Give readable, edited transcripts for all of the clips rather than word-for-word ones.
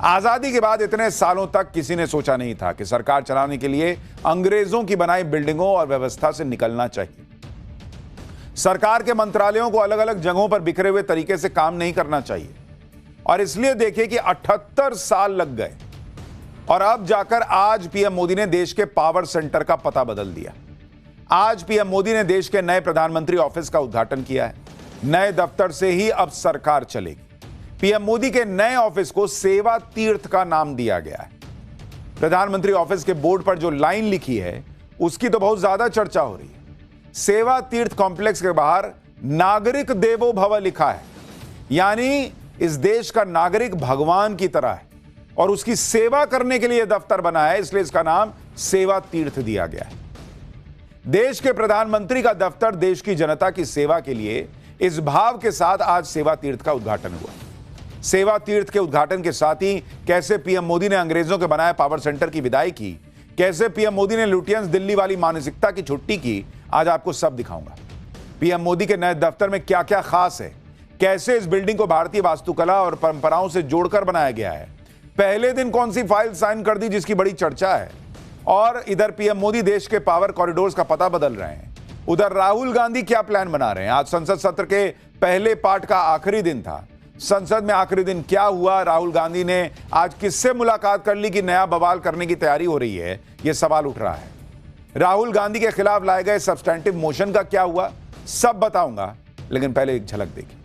आजादी के बाद इतने सालों तक किसी ने सोचा नहीं था कि सरकार चलाने के लिए अंग्रेजों की बनाई बिल्डिंगों और व्यवस्था से निकलना चाहिए। सरकार के मंत्रालयों को अलग अलग जगहों पर बिखरे हुए तरीके से काम नहीं करना चाहिए। और इसलिए देखिए कि 78 साल लग गए और अब जाकर आज पीएम मोदी ने देश के पावर सेंटर का पता बदल दिया। आज पीएम मोदी ने देश के नए प्रधानमंत्री ऑफिस का उद्घाटन किया है। नए दफ्तर से ही अब सरकार चलेगी। पीएम मोदी के नए ऑफिस को सेवा तीर्थ का नाम दिया गया है। प्रधानमंत्री ऑफिस के बोर्ड पर जो लाइन लिखी है उसकी तो बहुत ज्यादा चर्चा हो रही है। सेवा तीर्थ कॉम्प्लेक्स के बाहर नागरिक देवो भव लिखा है, यानी इस देश का नागरिक भगवान की तरह है और उसकी सेवा करने के लिए दफ्तर बना है, इसलिए इसका नाम सेवा तीर्थ दिया गया है। देश के प्रधानमंत्री का दफ्तर देश की जनता की सेवा के लिए इस भाव के साथ आज सेवा तीर्थ का उद्घाटन हुआ। सेवा तीर्थ के उद्घाटन के साथ ही कैसे पीएम मोदी ने अंग्रेजों के बनाए पावर सेंटर की विदाई की, कैसे पीएम मोदी ने लुटियंस दिल्ली वाली मानसिकता की छुट्टी की, आज आपको सब दिखाऊंगा। पीएम मोदी के नए दफ्तर में क्या क्या खास है, कैसे इस बिल्डिंग को भारतीय वास्तुकला और परंपराओं से जोड़कर बनाया गया है, पहले दिन कौन सी फाइल साइन कर दी जिसकी बड़ी चर्चा है, और इधर पीएम मोदी देश के पावर कॉरिडोर्स का पता बदल रहे हैं, उधर राहुल गांधी क्या प्लान बना रहे हैं। आज संसद सत्र के पहले पार्ट का आखिरी दिन था। संसद में आखिरी दिन क्या हुआ, राहुल गांधी ने आज किससे मुलाकात कर ली कि नया बवाल करने की तैयारी हो रही है, यह सवाल उठ रहा है। राहुल गांधी के खिलाफ लाए गए सब्सटैंटिव मोशन का क्या हुआ, सब बताऊंगा, लेकिन पहले एक झलक देखिए।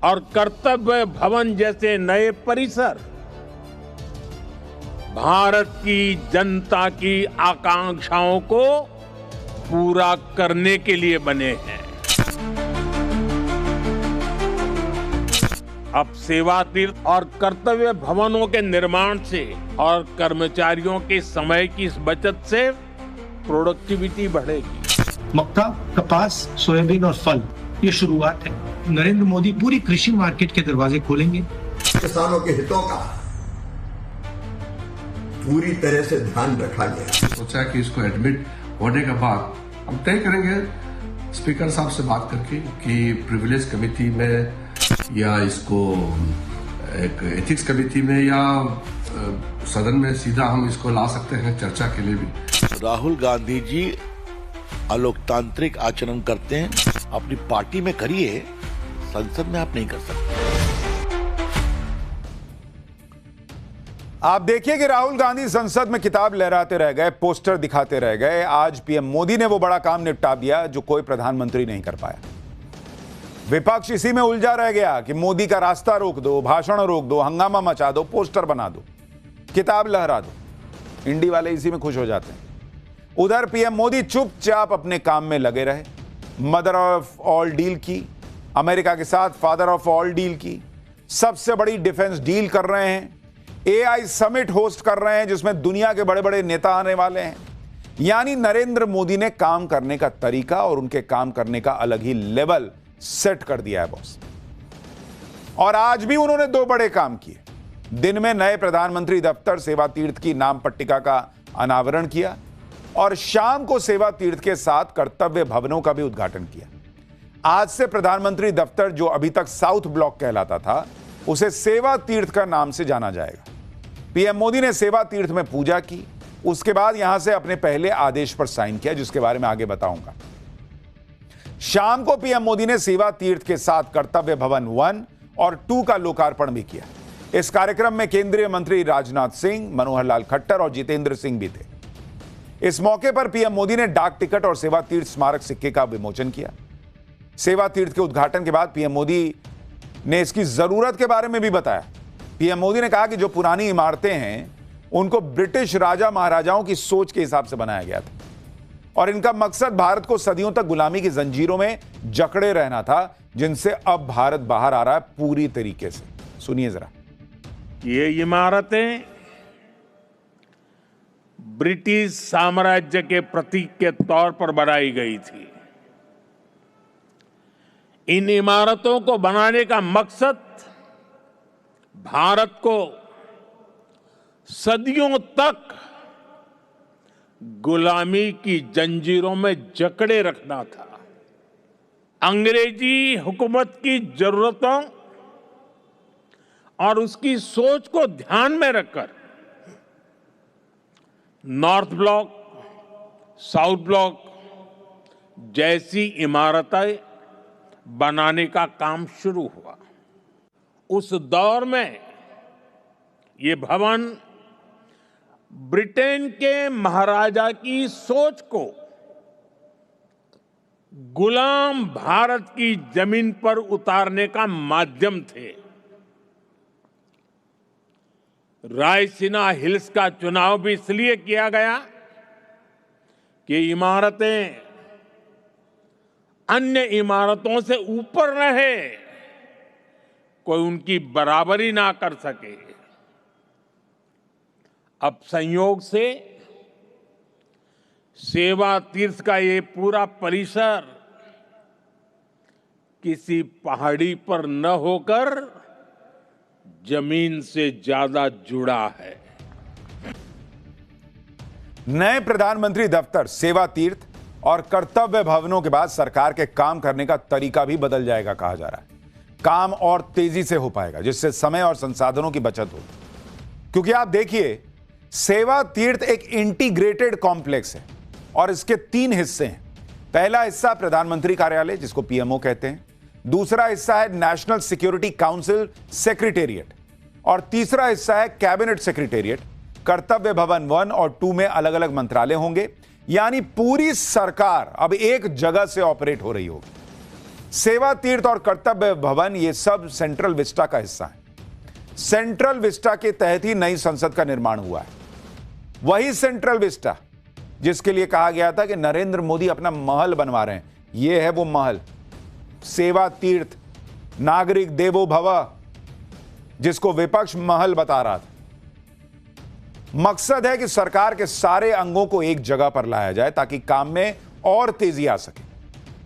और कर्तव्य भवन जैसे नए परिसर भारत की जनता की आकांक्षाओं को पूरा करने के लिए बने हैं। अब सेवा तीर्थ और कर्तव्य भवनों के निर्माण से और कर्मचारियों के समय की इस बचत से प्रोडक्टिविटी बढ़ेगी। मक्का, कपास, सोयाबीन और फल, ये शुरुआत है। नरेंद्र मोदी पूरी कृषि मार्केट के दरवाजे खोलेंगे। किसानों के हितों का पूरी तरह से ध्यान रखा गया। सोचा कि इसको एडमिट होने के बाद हम तय करेंगे स्पीकर साहब से बात करके कि प्रिविलेज कमेटी में या इसको एक एथिक्स कमेटी में या सदन में सीधा हम इसको ला सकते हैं चर्चा के लिए भी। राहुल गांधी जी अलोकतांत्रिक आचरण करते हैं, अपनी पार्टी में करिए, संसद में आप नहीं कर सकते। आप देखिए कि राहुल गांधी संसद में किताब लहराते रह गए, पोस्टर दिखाते रह गए। आज पीएम मोदी ने वो बड़ा काम निपटा दिया जो कोई प्रधानमंत्री नहीं कर पाया। विपक्ष इसी में उलझा रह गया कि मोदी का रास्ता रोक दो, भाषण रोक दो, हंगामा मचा दो, पोस्टर बना दो, किताब लहरा दो। इंडी वाले इसी में खुश हो जाते हैं। उधर पीएम मोदी चुपचाप अपने काम में लगे रहे। मदर ऑफ ऑल डील की, अमेरिका के साथ फादर ऑफ ऑल डील की, सबसे बड़ी डिफेंस डील कर रहे हैं, एआई समिट होस्ट कर रहे हैं जिसमें दुनिया के बड़े बड़े नेता आने वाले हैं। यानी नरेंद्र मोदी ने काम करने का तरीका और उनके काम करने का अलग ही लेवल सेट कर दिया है बॉस। और आज भी उन्होंने दो बड़े काम किए। दिन में नए प्रधानमंत्री दफ्तर सेवा तीर्थ की नाम पट्टिका का अनावरण किया और शाम को सेवा तीर्थ के साथ कर्तव्य भवनों का भी उद्घाटन किया। आज से प्रधानमंत्री दफ्तर जो अभी तक साउथ ब्लॉक कहलाता था, उसे सेवा तीर्थ का नाम से जाना जाएगा। पीएम मोदी ने सेवा तीर्थ में पूजा की, उसके बाद यहां से अपने पहले आदेश पर साइन किया, जिसके बारे में आगे बताऊंगा। शाम को पीएम मोदी ने सेवा तीर्थ के साथ कर्तव्य भवन 1 और 2 का लोकार्पण भी किया। इस कार्यक्रम में केंद्रीय मंत्री राजनाथ सिंह, मनोहर लाल खट्टर और जितेंद्र सिंह भी थे। इस मौके पर पीएम मोदी ने डाक टिकट और सेवा तीर्थ स्मारक सिक्के का विमोचन किया। सेवा तीर्थ के उद्घाटन के बाद पीएम मोदी ने इसकी जरूरत के बारे में भी बताया। पीएम मोदी ने कहा कि जो पुरानी इमारतें हैं उनको ब्रिटिश राजा महाराजाओं की सोच के हिसाब से बनाया गया था और इनका मकसद भारत को सदियों तक गुलामी की जंजीरों में जकड़े रहना था, जिनसे अब भारत बाहर आ रहा है पूरी तरीके से। सुनिए जरा। ये इमारतें ब्रिटिश साम्राज्य के प्रतीक के तौर पर बनाई गई थी। इन इमारतों को बनाने का मकसद भारत को सदियों तक गुलामी की जंजीरों में जकड़े रखना था। अंग्रेजी हुकूमत की जरूरतों और उसकी सोच को ध्यान में रखकर नॉर्थ ब्लॉक, साउथ ब्लॉक जैसी इमारतें बनाने का काम शुरू हुआ। उस दौर में ये भवन ब्रिटेन के महाराजा की सोच को गुलाम भारत की जमीन पर उतारने का माध्यम थे। रायसीना हिल्स का चुनाव भी इसलिए किया गया कि इमारतें अन्य इमारतों से ऊपर रहे, कोई उनकी बराबरी ना कर सके। अब संयोग से सेवा तीर्थ का ये पूरा परिसर किसी पहाड़ी पर न होकर जमीन से ज्यादा जुड़ा है। नए प्रधानमंत्री दफ्तर, सेवा तीर्थ और कर्तव्य भवनों के बाद सरकार के काम करने का तरीका भी बदल जाएगा कहा जा रहा है। काम और तेजी से हो पाएगा, जिससे समय और संसाधनों की बचत होगी। क्योंकि आप देखिए, सेवा तीर्थ एक इंटीग्रेटेड कॉम्प्लेक्स है और इसके 3 हिस्से हैं। पहला हिस्सा प्रधानमंत्री कार्यालय, जिसको पीएमओ कहते हैं। दूसरा हिस्सा है नेशनल सिक्योरिटी काउंसिल सेक्रेटेरिएट और तीसरा हिस्सा है कैबिनेट सेक्रेटेरिएट। कर्तव्य भवन 1 और 2 में अलग अलग मंत्रालय होंगे, यानी पूरी सरकार अब एक जगह से ऑपरेट हो रही होगी। सेवा तीर्थ और कर्तव्य भवन ये सब सेंट्रल विस्टा का हिस्सा है। सेंट्रल विस्टा के तहत ही नई संसद का निर्माण हुआ है। वही सेंट्रल विस्टा जिसके लिए कहा गया था कि नरेंद्र मोदी अपना महल बनवा रहे हैं, यह है वो महल। सेवा तीर्थ, नागरिक देवो भव, जिसको विपक्ष महल बता रहा था। मकसद है कि सरकार के सारे अंगों को एक जगह पर लाया जाए ताकि काम में और तेजी आ सके।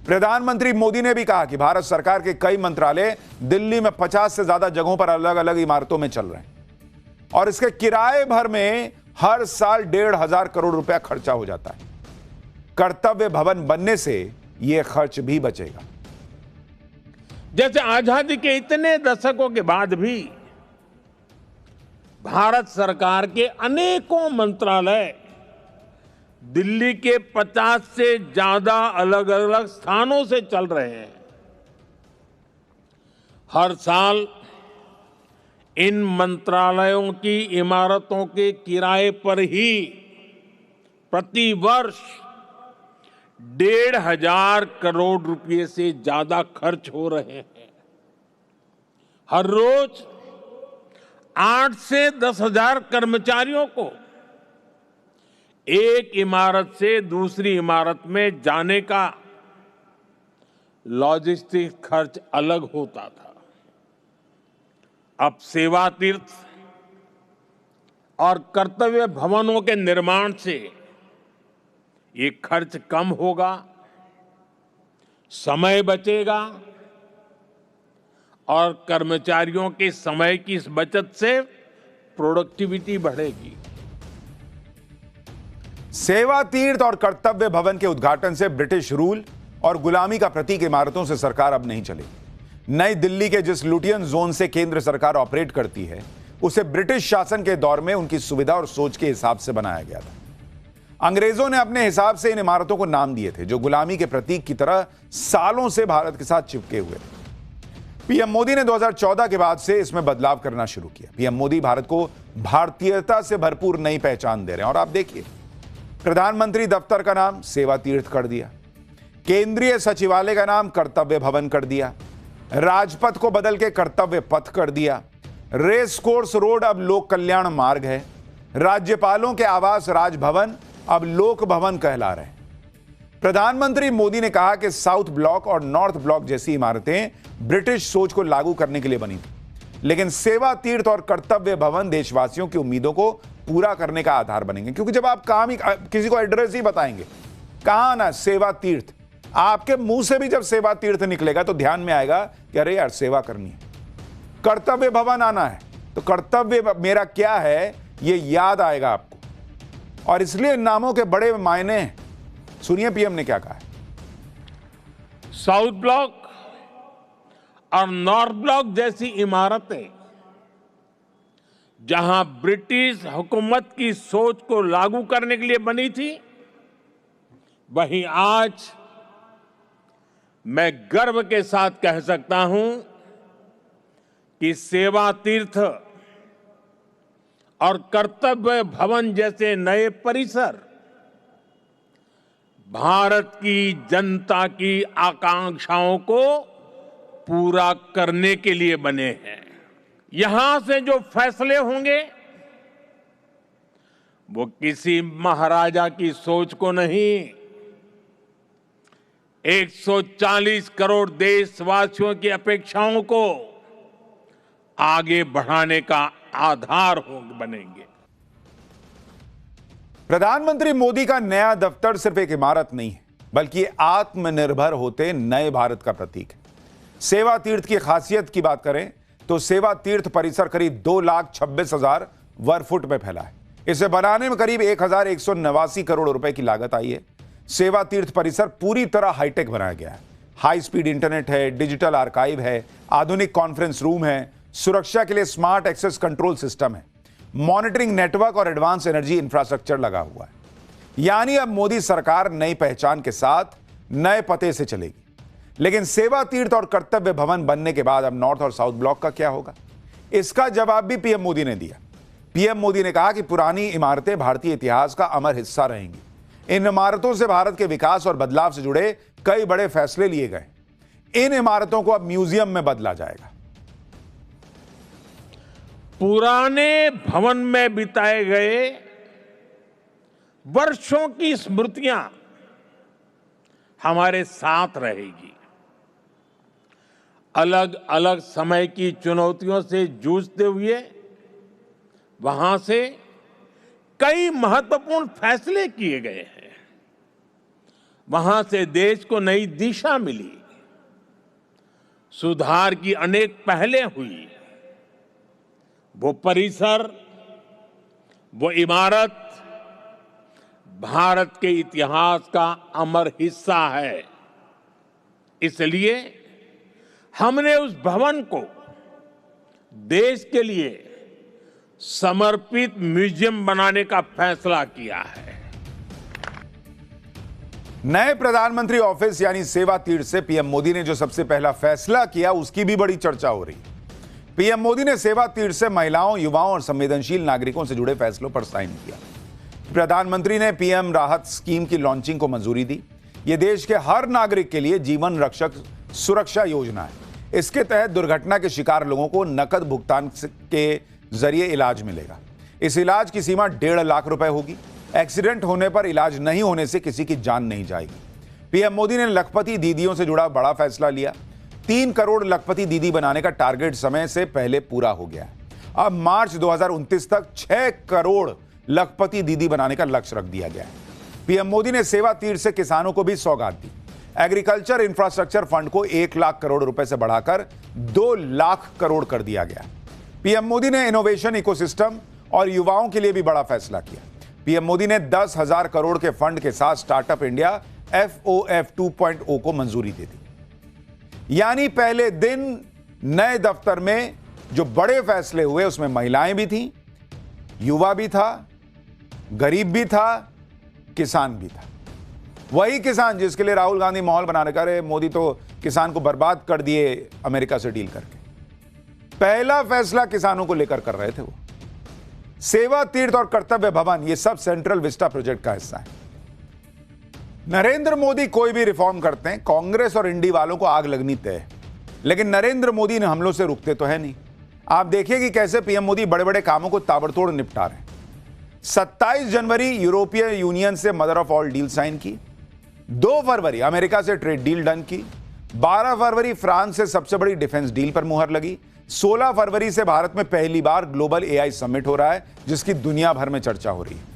प्रधानमंत्री मोदी ने भी कहा कि भारत सरकार के कई मंत्रालय दिल्ली में 50 से ज्यादा जगहों पर अलग अलग इमारतों में चल रहे हैं और इसके किराए भर में हर साल 1,500 करोड़ रुपया खर्चा हो जाता है। कर्तव्य भवन बनने से यह खर्च भी बचेगा। जैसे आजादी के इतने दशकों के बाद भी भारत सरकार के अनेकों मंत्रालय दिल्ली के 50 से ज्यादा अलग अलग स्थानों से चल रहे हैं। हर साल इन मंत्रालयों की इमारतों के किराए पर ही प्रति वर्ष 1,500 करोड़ रुपए से ज्यादा खर्च हो रहे हैं। हर रोज 8 से 10,000 कर्मचारियों को एक इमारत से दूसरी इमारत में जाने का लॉजिस्टिक खर्च अलग होता था। अब सेवा तीर्थ और कर्तव्य भवनों के निर्माण से ये खर्च कम होगा, समय बचेगा और कर्मचारियों के समय की इस बचत से प्रोडक्टिविटी बढ़ेगी। सेवा तीर्थ और कर्तव्य भवन के उद्घाटन से ब्रिटिश रूल और गुलामी का प्रतीक इमारतों से सरकार अब नहीं चलेगी। नई दिल्ली के जिस लुटियन जोन से केंद्र सरकार ऑपरेट करती है, उसे ब्रिटिश शासन के दौर में उनकी सुविधा और सोच के हिसाब से बनाया गया था। अंग्रेजों ने अपने हिसाब से इन इमारतों को नाम दिए थे, जो गुलामी के प्रतीक की तरह सालों से भारत के साथ चिपके हुए थे। पीएम मोदी ने 2014 के बाद से इसमें बदलाव करना शुरू किया। पीएम मोदी भारत को भारतीयता से भरपूर नई पहचान दे रहे हैं और आप देखिए, प्रधानमंत्री दफ्तर का नाम सेवा तीर्थ कर दिया, केंद्रीय सचिवालय का नाम कर्तव्य भवन कर दिया, राजपथ को बदल के कर्तव्य पथ कर दिया, रेस कोर्स रोड अब लोक कल्याण मार्ग है, राज्यपालों के आवास राजभवन अब लोक भवन कहला रहे हैं। प्रधानमंत्री मोदी ने कहा कि साउथ ब्लॉक और नॉर्थ ब्लॉक जैसी इमारतें ब्रिटिश सोच को लागू करने के लिए बनी थी, लेकिन सेवा तीर्थ और कर्तव्य भवन देशवासियों की उम्मीदों को पूरा करने का आधार बनेंगे। क्योंकि जब आप काम ही किसी को एड्रेस ही बताएंगे, कहां ना सेवा तीर्थ, आपके मुंह से भी जब सेवा तीर्थ निकलेगा तो ध्यान में आएगा कि अरे यार सेवा करनी है। कर्तव्य भवन आना है तो कर्तव्य मेरा क्या है ये याद आएगा आपको। और इसलिए इन नामों के बड़े मायने हैं। सुनिए पीएम ने क्या कहा है। साउथ ब्लॉक और नॉर्थ ब्लॉक जैसी इमारतें जहां ब्रिटिश हुकूमत की सोच को लागू करने के लिए बनी थी, वहीं आज मैं गर्व के साथ कह सकता हूं कि सेवा तीर्थ और कर्तव्य भवन जैसे नए परिसर भारत की जनता की आकांक्षाओं को पूरा करने के लिए बने हैं। यहां से जो फैसले होंगे वो किसी महाराजा की सोच को नहीं, 140 करोड़ देशवासियों की अपेक्षाओं को आगे बढ़ाने का आधार बनेंगे। प्रधानमंत्री मोदी का नया दफ्तर सिर्फ एक इमारत नहीं है, बल्कि आत्मनिर्भर होते नए भारत का प्रतीक है। सेवा तीर्थ की खासियत की बात करें तो सेवा तीर्थ परिसर करीब 2,26,000 वर्ग फुट में फैला है। इसे बनाने में करीब 1,189 करोड़ रुपए की लागत आई है। सेवा तीर्थ परिसर पूरी तरह हाईटेक बनाया गया है। हाई स्पीड इंटरनेट है, डिजिटल आर्काइव है, आधुनिक कॉन्फ्रेंस रूम है, सुरक्षा के लिए स्मार्ट एक्सेस कंट्रोल सिस्टम है, मॉनिटरिंग नेटवर्क और एडवांस एनर्जी इंफ्रास्ट्रक्चर लगा हुआ है। यानी अब मोदी सरकार नई पहचान के साथ नए पते से चलेगी। लेकिन सेवा तीर्थ और कर्तव्य भवन बनने के बाद अब नॉर्थ और साउथ ब्लॉक का क्या होगा? इसका जवाब भी पीएम मोदी ने दिया। पीएम मोदी ने कहा कि पुरानी इमारतें भारतीय इतिहास का अमर हिस्सा रहेंगी। इन इमारतों से भारत के विकास और बदलाव से जुड़े कई बड़े फैसले लिए गए। इन इमारतों को अब म्यूजियम में बदला जाएगा। पुराने भवन में बिताए गए वर्षों की स्मृतियां हमारे साथ रहेगी। अलग अलग समय की चुनौतियों से जूझते हुए वहां से कई महत्वपूर्ण फैसले किए गए हैं। वहां से देश को नई दिशा मिली, सुधार की अनेक पहलें हुई। वो परिसर, वो इमारत भारत के इतिहास का अमर हिस्सा है। इसलिए हमने उस भवन को देश के लिए समर्पित म्यूजियम बनाने का फैसला किया है। नए प्रधानमंत्री ऑफिस यानी सेवा तीर्थ से पीएम मोदी ने जो सबसे पहला फैसला किया, उसकी भी बड़ी चर्चा हो रही है। पीएम मोदी ने सेवा तीर्थ से महिलाओं, युवाओं और संवेदनशील नागरिकों से जुड़े फैसलों पर साइन किया। प्रधानमंत्री ने पीएम राहत स्कीम की लॉन्चिंग को मंजूरी दी। यह देश के हर नागरिक के लिए जीवन रक्षक सुरक्षा योजना है। इसके तहत दुर्घटना के शिकार लोगों को नकद भुगतान के जरिए इलाज मिलेगा। इस इलाज की सीमा 1.5 लाख रुपए होगी। एक्सीडेंट होने पर इलाज नहीं होने से किसी की जान नहीं जाएगी। पीएम मोदी ने लखपति दीदियों से जुड़ा बड़ा फैसला लिया। 3 करोड़ लखपति दीदी बनाने का टारगेट समय से पहले पूरा हो गया है। अब मार्च 2029 तक 6 करोड़ लखपति दीदी बनाने का लक्ष्य रख दिया गया है। पीएम मोदी ने सेवा तीर्थ से किसानों को भी सौगात दी। एग्रीकल्चर इंफ्रास्ट्रक्चर फंड को 1 लाख करोड़ रुपए से बढ़ाकर 2 लाख करोड़ कर दिया गया। पीएम मोदी ने इनोवेशन इकोसिस्टम और युवाओं के लिए भी बड़ा फैसला किया। पीएम मोदी ने 10,000 करोड़ के फंड के साथ स्टार्टअप इंडिया FOF 2.0 को मंजूरी दे दी। यानी पहले दिन नए दफ्तर में जो बड़े फैसले हुए उसमें महिलाएं भी थीं, युवा भी था, गरीब भी था, किसान भी था। वही किसान जिसके लिए राहुल गांधी माहौल बनाने का, अरे मोदी तो किसान को बर्बाद कर दिए अमेरिका से डील करके। पहला फैसला किसानों को लेकर कर रहे थे वो। सेवा तीर्थ और कर्तव्य भवन, ये सब सेंट्रल विस्टा प्रोजेक्ट का हिस्सा है। नरेंद्र मोदी कोई भी रिफॉर्म करते हैं, कांग्रेस और इंडी वालों को आग लगनी तय है। लेकिन नरेंद्र मोदी इन हमलों से रुकते तो है नहीं। आप देखिए कि कैसे पीएम मोदी बड़े बड़े कामों को ताबड़तोड़ निपटा रहे हैं। 27 जनवरी यूरोपीय यूनियन से mother of all deal sign की। 2 फरवरी अमेरिका से ट्रेड डील डन की। 12 फरवरी फ्रांस से सबसे बड़ी डिफेंस डील पर मुहर लगी। 16 फरवरी से भारत में पहली बार ग्लोबल AI समिट हो रहा है, जिसकी दुनिया भर में चर्चा हो रही है।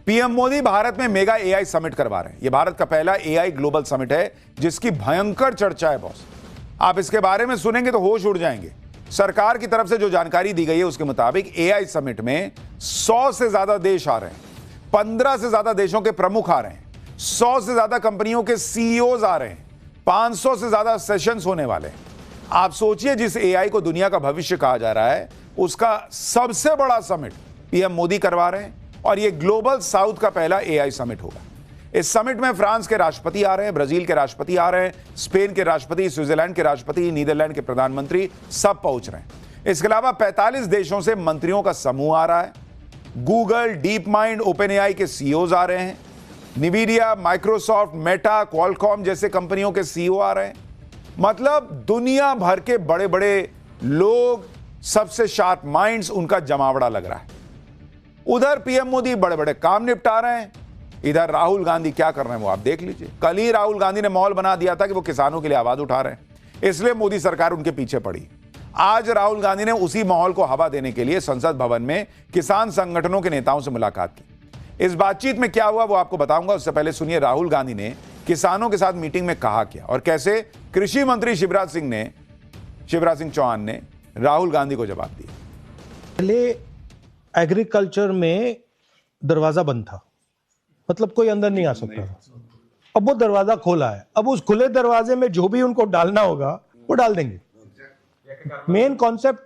पीएम मोदी भारत में मेगा AI समिट करवा रहे हैं। यह भारत का पहला AI ग्लोबल समिट है, जिसकी भयंकर चर्चा है बॉस। आप इसके बारे में सुनेंगे तो होश उड़ जाएंगे। सरकार की तरफ से जो जानकारी दी गई है उसके मुताबिक AI समिट में 100 से ज्यादा देश आ रहे हैं। 15 से ज्यादा देशों के प्रमुख आ रहे हैं, 100 से ज्यादा कंपनियों के सीईओज आ रहे हैं, 500 से ज्यादा सेशंस होने वाले हैं। आप सोचिए, जिस एआई को दुनिया का भविष्य कहा जा रहा है, उसका सबसे बड़ा समिट पीएम मोदी करवा रहे हैं, और यह ग्लोबल साउथ का पहला एआई समिट होगा। इस समिट में फ्रांस के राष्ट्रपति आ रहे हैं, ब्राजील के राष्ट्रपति आ रहे हैं, स्पेन के राष्ट्रपति, स्विट्जरलैंड के राष्ट्रपति, नीदरलैंड के प्रधानमंत्री, सब पहुंच रहे हैं। इसके अलावा 45 देशों से मंत्रियों का समूह आ रहा है। Google, deep mind, open AI के सीईओज आ रहे हैं। निविडिया, माइक्रोसॉफ्ट, मेटा, क्वालकॉम जैसे कंपनियों के सीईओ आ रहे हैं। मतलब दुनिया भर के बड़े बड़े लोग, सबसे शार्प माइंड्स, उनका जमावड़ा लग रहा है। उधर पीएम मोदी बड़े बड़े काम निपटा रहे हैं, इधर राहुल गांधी क्या कर रहे हैं वो आप देख लीजिए। कल ही राहुल गांधी ने माहौल बना दिया था कि वो किसानों के लिए आवाज उठा रहे हैं, इसलिए मोदी सरकार उनके पीछे पड़ी। आज राहुल गांधी ने उसी माहौल को हवा देने के लिए संसद भवन में किसान संगठनों के नेताओं से मुलाकात की। इस बातचीत में क्या हुआ वो आपको बताऊंगा, उससे पहले सुनिए राहुल गांधी ने किसानों के साथ मीटिंग में कहा क्या, और कैसे कृषि मंत्री शिवराज सिंह चौहान ने राहुल गांधी को जवाब दिया। पहले एग्रीकल्चर में दरवाजा बंद था, मतलब कोई अंदर नहीं आ सकता था। अब वो दरवाजा खोला है, अब उस खुले दरवाजे में जो भी उनको डालना होगा वो डाल देंगे। मेन कॉन्सेप्ट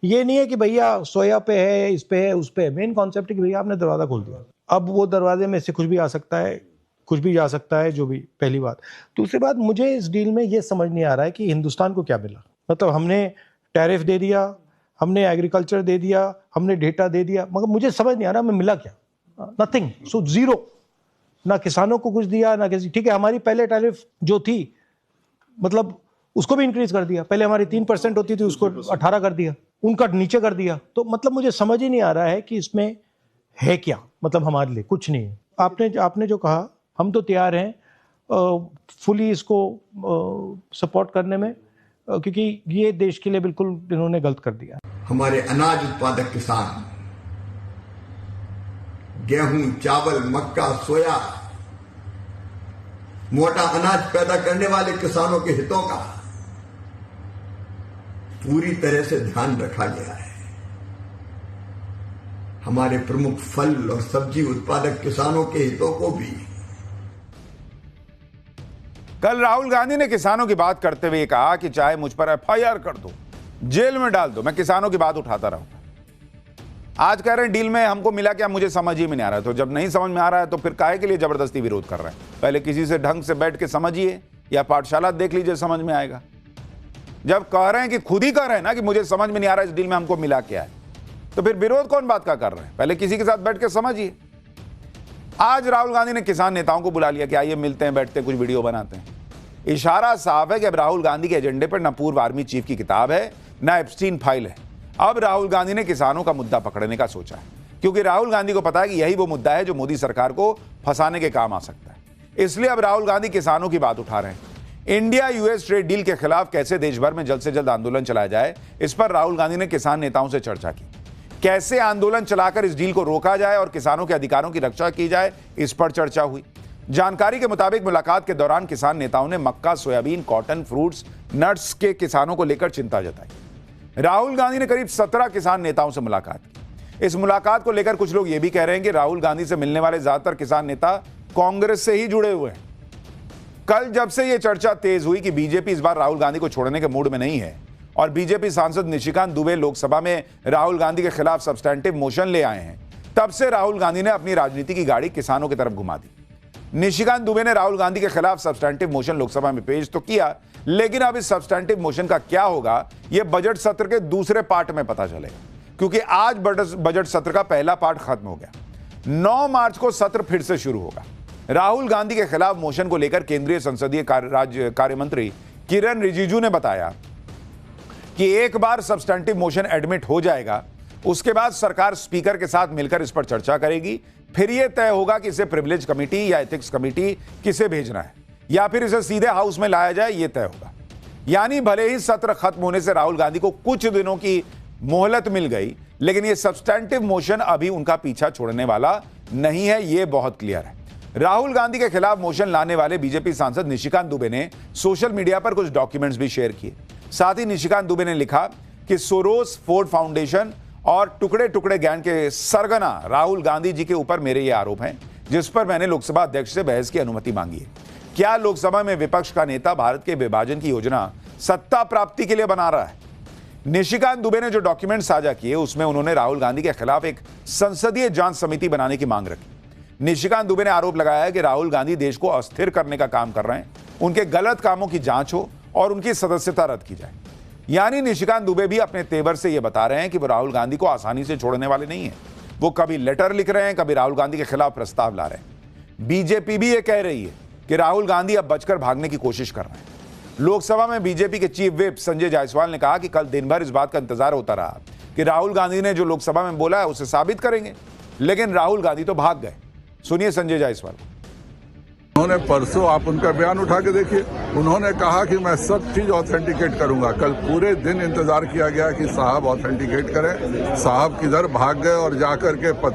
ये नहीं है कि भैया सोया पे है, इस पे है, उस पे है। मेन कॉन्सेप्ट है कि भैया आपने दरवाजा खोल दिया, अब वो दरवाजे में से कुछ भी आ सकता है, कुछ भी जा सकता है, जो भी। पहली बात। दूसरी बात, मुझे इस डील में ये समझ नहीं आ रहा है कि हिंदुस्तान को क्या मिला। मतलब हमने टैरिफ दे दिया, हमने एग्रीकल्चर दे दिया, हमने डेटा दे दिया, मगर मुझे समझ नहीं आ रहा मैं मिला क्या। Nothing, so zero. ना किसानों को कुछ दिया, ना किसी। ठीक है, हमारी पहले टैरिफ जो थी, मतलब उसको भी इंक्रीज कर दिया। पहले हमारी 3% होती थी, उसको 18 कर दिया, उनका नीचे कर दिया। तो मतलब मुझे समझ ही नहीं आ रहा है कि इसमें है क्या। मतलब हमारे लिए कुछ नहीं है। आपने जो कहा, हम तो तैयार हैं फुली इसको सपोर्ट करने में, क्योंकि ये देश के लिए बिल्कुल इन्होंने गलत कर दिया। हमारे अनाज उत्पादक किसान गेहूं, चावल, मक्का, सोया, मोटा अनाज पैदा करने वाले किसानों के हितों का पूरी तरह से ध्यान रखा गया है। हमारे प्रमुख फल और सब्जी उत्पादक किसानों के हितों को भी। कल राहुल गांधी ने किसानों की बात करते हुए कहा कि चाहे मुझ पर एफआईआर कर दो, जेल में डाल दो, मैं किसानों की बात उठाता रहूंगा। आज कह रहे हैं डील में हमको मिला क्या, मुझे समझ ही में नहीं आ रहा है। तो जब नहीं समझ में आ रहा है तो फिर काहे के लिए जबरदस्ती विरोध कर रहे हैं? पहले किसी से ढंग से बैठ के समझिए, या पाठशाला देख लीजिए, समझ में आएगा। जब कह रहे हैं कि खुद ही कह रहे हैं ना कि मुझे समझ में नहीं आ रहा है इस डील में हमको मिला क्या है, तो फिर विरोध कौन बात का कर रहे हैं? पहले किसी के साथ बैठ के समझिए। आज राहुल गांधी ने किसान नेताओं को बुला लिया कि आइए मिलते हैं, बैठते हैं, कुछ वीडियो बनाते हैं। इशारा साफ है कि अब राहुल गांधी के एजेंडे पर न पूर्व आर्मी चीफ की किताब है, न एप्स्टीन फाइल है। अब राहुल गांधी ने किसानों का मुद्दा पकड़ने का सोचा है, क्योंकि राहुल गांधी को पता है कि यही वो मुद्दा है जो मोदी सरकार को फंसाने के काम आ सकता है। इसलिए अब राहुल गांधी किसानों की बात उठा रहे हैं। इंडिया यूएस ट्रेड डील के खिलाफ कैसे देश भर में जल्द से जल्द आंदोलन चलाया जाए, इस पर राहुल गांधी ने किसान नेताओं से चर्चा की। कैसे आंदोलन चलाकर इस डील को रोका जाए और किसानों के अधिकारों की रक्षा की जाए, इस पर चर्चा हुई। जानकारी के मुताबिक मुलाकात के दौरान किसान नेताओं ने मक्का, सोयाबीन, कॉटन, फ्रूट्स, नट्स के किसानों को लेकर चिंता जताई। राहुल गांधी ने करीब 17 किसान नेताओं से मुलाकात की। इस मुलाकात को लेकर कुछ लोग यह भी कह रहे हैं कि राहुल गांधी से मिलने वाले ज्यादातर किसान नेता कांग्रेस से ही जुड़े हुए हैं। कल जब से यह चर्चा तेज हुई कि बीजेपी इस बार राहुल गांधी को छोड़ने के मूड में नहीं है और बीजेपी सांसद निशिकांत दुबे लोकसभा में राहुल गांधी के खिलाफ सब्सटैंटिव मोशन ले आए हैं, तब से राहुल गांधी ने अपनी राजनीति की गाड़ी किसानों की तरफ घुमा दी। निशिकांत दुबे ने राहुल गांधी के खिलाफ सब्सटैंटिव मोशन लोकसभा में पेश तो किया, लेकिन अब इस सब्सटैंटिव मोशन का क्या होगा यह बजट सत्र के दूसरे पार्ट में पता चलेगा, क्योंकि आज बजट सत्र का पहला पार्ट खत्म हो गया। 9 मार्च को सत्र फिर से शुरू होगा। राहुल गांधी के खिलाफ मोशन को लेकर केंद्रीय संसदीय कार्य मंत्री किरण रिजिजू ने बताया कि एक बार सब्सटैंटिव मोशन एडमिट हो जाएगा, उसके बाद सरकार स्पीकर के साथ मिलकर इस पर चर्चा करेगी। फिर यह तय होगा कि इसे प्रिविलेज कमेटी या एथिक्स कमेटी किसे भेजना है, या फिर इसे सीधे हाउस में लाया जाए, यह तय होगा। यानी भले ही सत्र खत्म होने से राहुल गांधी को कुछ दिनों की मोहलत मिल गई, लेकिन यह सब्सटैंटिव मोशन अभी उनका पीछा छोड़ने वाला नहीं है, यह बहुत क्लियर है। राहुल गांधी के खिलाफ मोशन लाने वाले बीजेपी सांसद निशिकांत दुबे ने सोशल मीडिया पर कुछ डॉक्यूमेंट्स भी शेयर किए। साथ ही निशिकांत दुबे ने लिखा कि सोरोस, फोर्ड फाउंडेशन और टुकड़े टुकड़े ज्ञान के सरगना राहुल गांधी जी के ऊपर मेरे ये आरोप हैं, जिस पर मैंने लोकसभा अध्यक्ष से बहस की अनुमति मांगी है। क्या लोकसभा में विपक्ष का नेता भारत के विभाजन की योजना सत्ता प्राप्ति के लिए बना रहा है? निशिकांत दुबे ने जो डॉक्यूमेंट साझा किए उसमें उन्होंने राहुल गांधी के खिलाफ एक संसदीय जांच समिति बनाने की मांग रखी। निशिकांत दुबे ने आरोप लगाया है कि राहुल गांधी देश को अस्थिर करने का काम कर रहे हैं, उनके गलत कामों की जांच हो और उनकी सदस्यता रद्द की जाए। यानी निशिकांत दुबे भी अपने तेवर से यह बता रहे हैं कि वो राहुल गांधी को आसानी से छोड़ने वाले नहीं है। वो कभी लेटर लिख रहे हैं, कभी राहुल गांधी के खिलाफ प्रस्ताव ला रहे हैं। बीजेपी भी ये कह रही है कि राहुल गांधी अब बचकर भागने की कोशिश कर रहे हैं। लोकसभा में बीजेपी के चीफ व्हिप संजय जायसवाल ने कहा कि कल दिन भर इस बात का इंतजार होता रहा कि राहुल गांधी ने जो लोकसभा में बोला है उसे साबित करेंगे, लेकिन राहुल गांधी तो भाग गए। सुनिए संजय जायसवाल। उन्होंने परसों, आप उनका बयान उठा के देखिए, उन्होंने कहा कि मैं सब चीज ऑथेंटिकेट करूंगा। कल पूरे दिन इंतजार किया गया कि साहब ऑथेंटिकेट करें, साहब किधर भाग गए और जाकर के